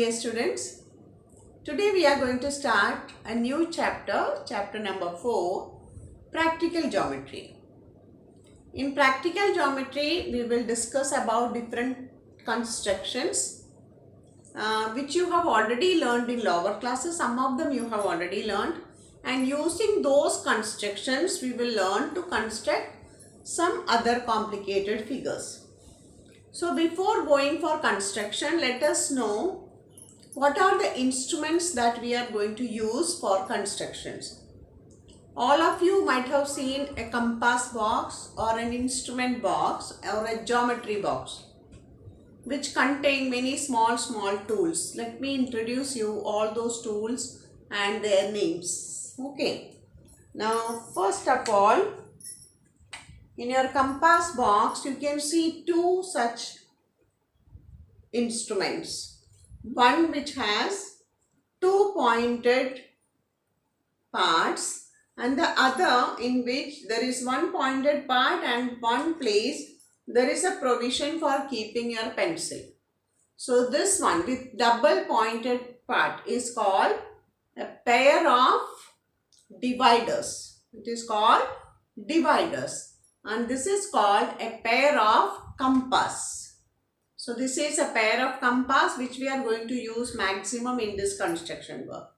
dear students. Today we are going to start a new chapter number 4, Practical Geometry. In Practical Geometry, we will discuss about different constructions which you have already learned in lower classes. Some of them you have already learned, and using those constructions, we will learn to construct some other complicated figures. So before going for construction, let us know what are the instruments that we are going to use for constructions. All of you might have seen a compass box or an instrument box or a geometry box which contain many small tools. Let me introduce you all those tools and their names. Okay. Now first of all, in your compass box you can see two such instruments. One which has two pointed parts and the other in which there is one pointed part and one place there is a provision for keeping your pencil. So this one with double pointed part is called a pair of dividers. It is called dividers, and this is called a pair of compass. So this is a pair of compass which we are going to use maximum in this construction work.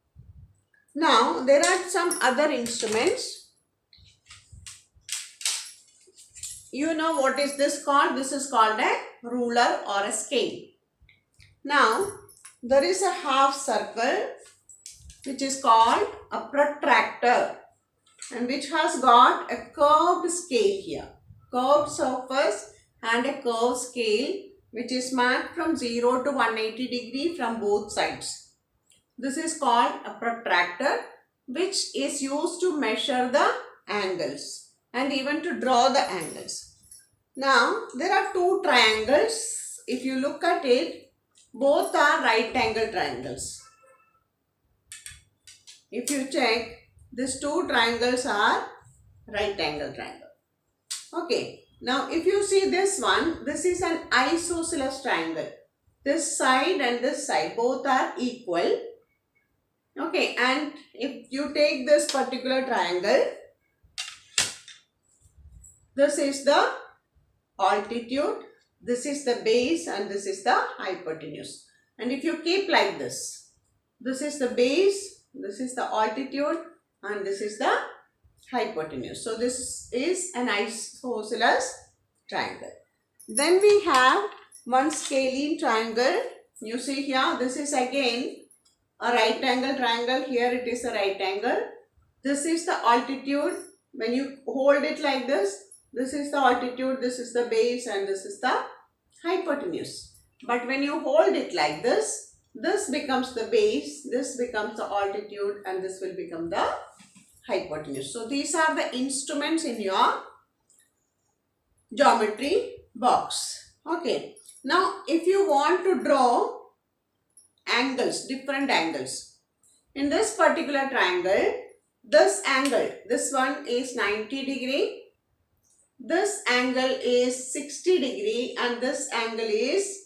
Now there are some other instruments. You know what is this called? This is called a ruler or a scale. Now there is a half circle which is called a protractor, and which has got a curved scale here, curved surface and a curved scale which is marked from 0 to 180 degree from both sides. This is called a protractor, which is used to measure the angles and even to draw the angles. Now there are two triangles. If you look at it, both are right angle triangles. If you check, these two triangles are right angle triangle. Okay. Now if you see this one, this is an isosceles triangle. This side and this side both are equal. Okay, and if you take this particular triangle, this is the altitude, this is the base, and this is the hypotenuse. And if you keep like this is the base, this is the altitude, and this is the hypotenuse. So this is an isosceles triangle. Then we have one scalene triangle. You see here, this is again a right angle triangle. Here it is a right angle. This is the altitude. When you hold it like this is the altitude, this is the base, and this is the hypotenuse. But when you hold it like this becomes the base, this becomes the altitude, and this will become the hypotenuse. So these are the instruments in your geometry box. Okay. Now if you want to draw angles, different angles. In this particular triangle, this angle, this one is 90 degree, this angle is 60 degree, and this angle is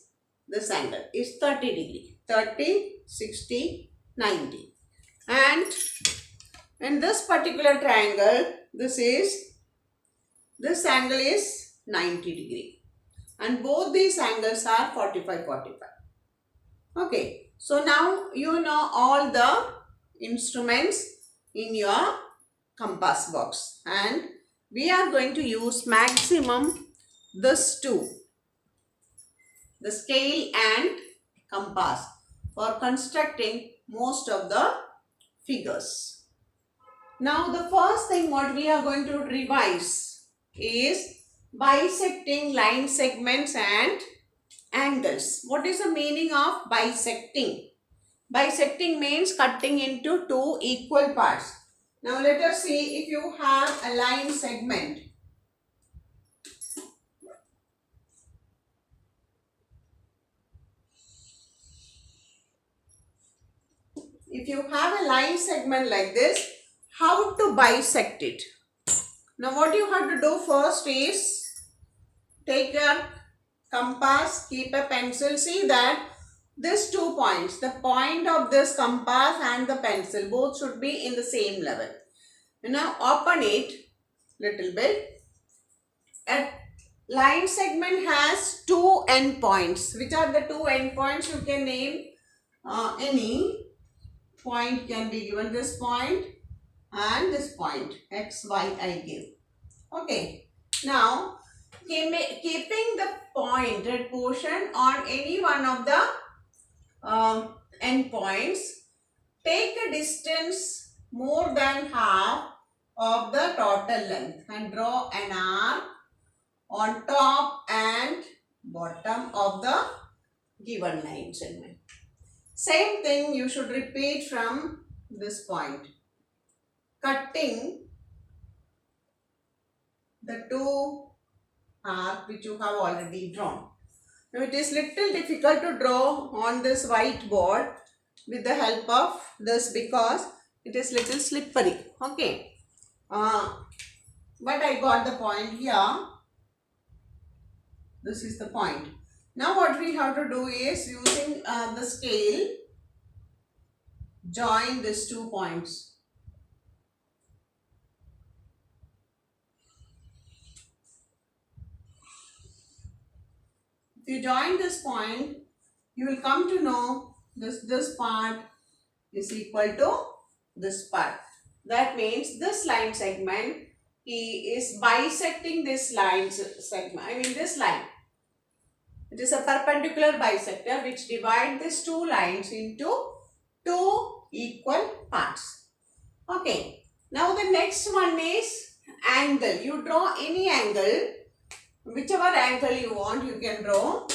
30 degree. 30, 60, 90. And in this particular triangle, this angle is 90 degree, and both these angles are 45. Okay. So now you know all the instruments in your compass box, and we are going to use maximum this two, the scale and compass, for constructing most of the figures. Now the first thing what we are going to revise is bisecting line segments and angles. What is the meaning of bisecting? Bisecting means cutting into two equal parts. Now let us see if you have a line segment. If you have a line segment like this, how to bisect it? Now what you have to do first is take your compass, keep a pencil. See that these 2 points, the point of this compass and the pencil, both should be in the same level. Now open it little bit. A line segment has 2 endpoints. Which are the 2 endpoints? You can name any point can be given, this point and this point, x, y I give. Okay. Now keeping the pointed portion on any one of the endpoints, take a distance more than half of the total length and draw an arc on top and bottom of the given line segment. Same thing you should repeat from this point. Cutting the 2 arcs which you have already drawn. Now it is little difficult to draw on this whiteboard with the help of this because it is little slippery. Okay. But I got the point here. This is the point. Now what we have to do is, using the scale, join these 2 points. If you join this point, you will come to know this part is equal to this part. That means this line segment is bisecting this line segment, this line. It is a perpendicular bisector which divides these 2 lines into 2 equal parts. Okay. Now the next one is angle. You draw any angle. Whichever angle you want, you can draw.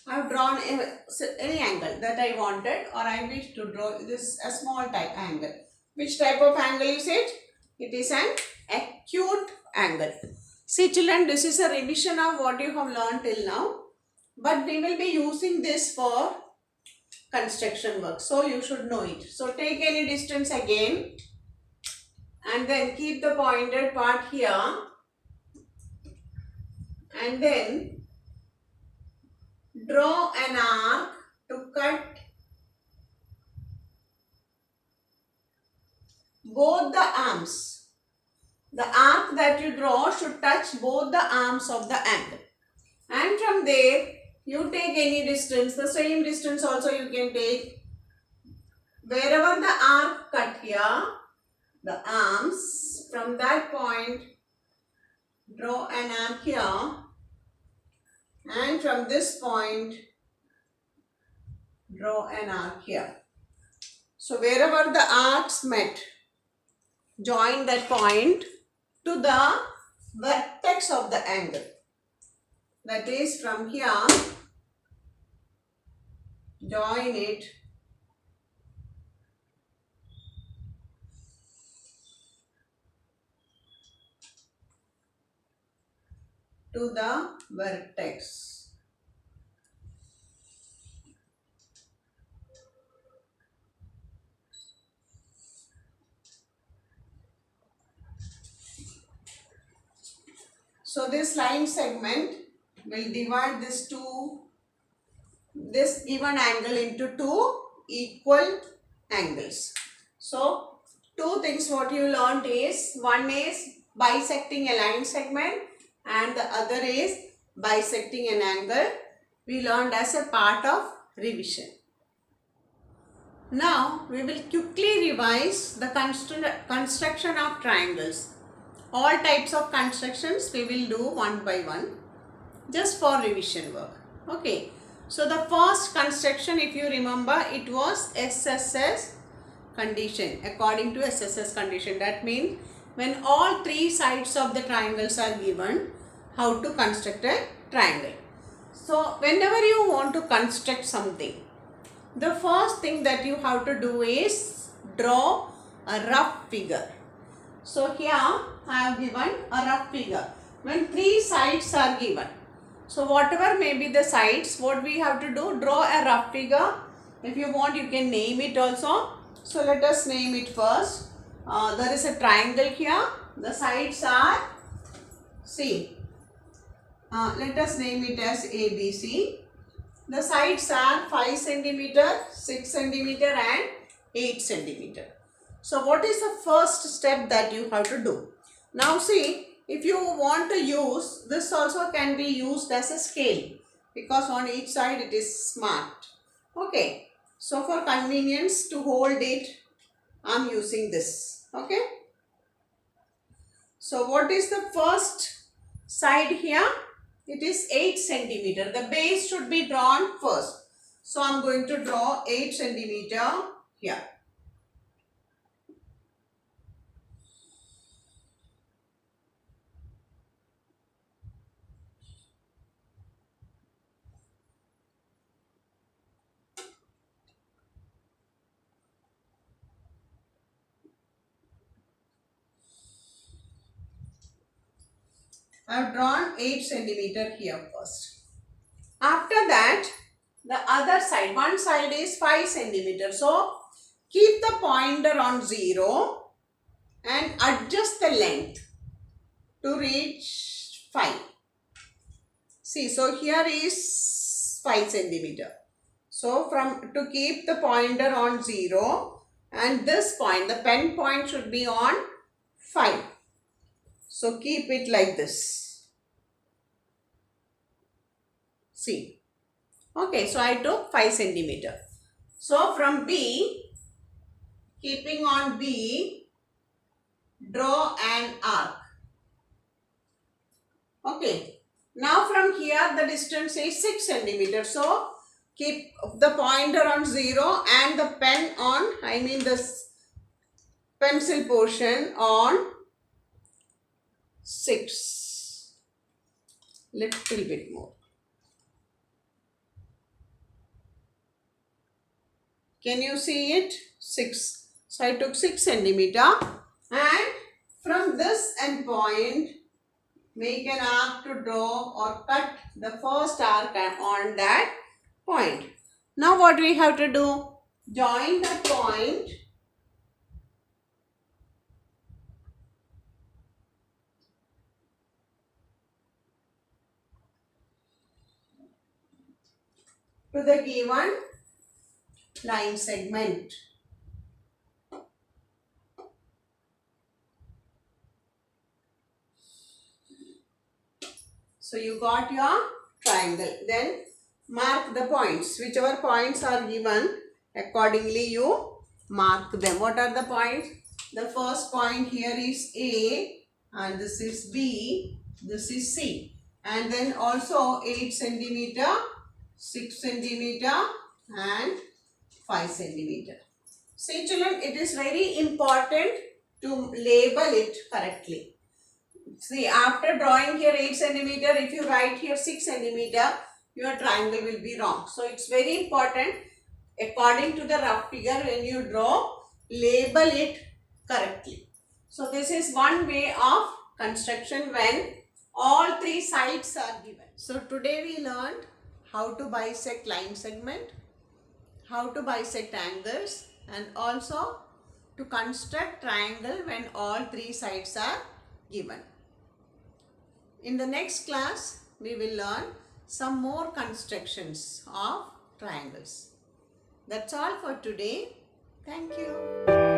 I have drawn any angle that I wanted, or I wish to draw this a small type angle. Which type of angle is it? It is an acute angle. See children, this is a revision of what you have learned till now. But we will be using this for construction work. So you should know it. So take any distance again. And then keep the pointed part here. And then draw an arc to cut both the arms. The arc that you draw should touch both the arms of the angle. And from there, you take any distance. The same distance also you can take. Wherever the arc cut here, the arms, from that point, draw an arc here. And from this point, draw an arc here. So wherever the arcs met, join that point to the vertex of the angle. That is, from here, join it to the vertex. So this line segment will divide this given angle into 2 equal angles. So 2 things what you learned is, one is bisecting a line segment and the other is bisecting an angle. We learned as a part of revision. Now we will quickly revise the construction of triangles. All types of constructions we will do one by one, just for revision work. Okay. So the first construction, if you remember, it was SSS condition. According to SSS condition, that means when all 3 sides of the triangles are given, how to construct a triangle. So whenever you want to construct something, the first thing that you have to do is draw a rough figure. So here I have given a rough figure when 3 sides are given. So whatever may be the sides, what we have to do, draw a rough figure. If you want, you can name it also. So let us name it first. There is a triangle here. The sides are, see, let us name it as ABC. The sides are 5 centimeter, 6 centimeter and 8 centimeter. So what is the first step that you have to do? Now see, if you want to use, this also can be used as a scale, because on each side it is marked. Okay. So for convenience to hold it, I am using this. Okay. So what is the first side here? It is 8 centimeter. The base should be drawn first. So I am going to draw 8 centimeter here. I have drawn 8 centimeter here first. After that, the other side, one side is 5 centimeter. So, keep the pointer on 0 and adjust the length to reach 5. See, so here is 5 centimeter. So, to keep the pointer on 0 and this point, the pen point should be on 5. So, keep it like this. See. Okay, so I took 5 centimeter. So from B, keeping on B, draw an arc. Okay. Now from here the distance is 6 centimeter. So keep the pointer on 0 and the pen on, this pencil portion on 6. Little bit more. Can you see it? 6. So I took 6 centimeter and from this end point, make an arc to draw or cut the first arc on that point. Now what we have to do? Join the point to the given line segment. So you got your triangle. Then mark the points. Whichever points are given, accordingly you mark them. What are the points? The first point here is A and this is B, this is C. And then also 8 centimeter, 6 centimeter and 5 centimeter. See children, it is very important to label it correctly. See, after drawing here 8 centimeter, if you write here 6 centimeter, your triangle will be wrong. So, it's very important, according to the rough figure, when you draw, label it correctly. So, this is one way of construction when all 3 sides are given. So, today we learned how to bisect line segment, how to bisect angles, and also to construct triangle when all 3 sides are given. In the next class, we will learn some more constructions of triangles. That's all for today. Thank you.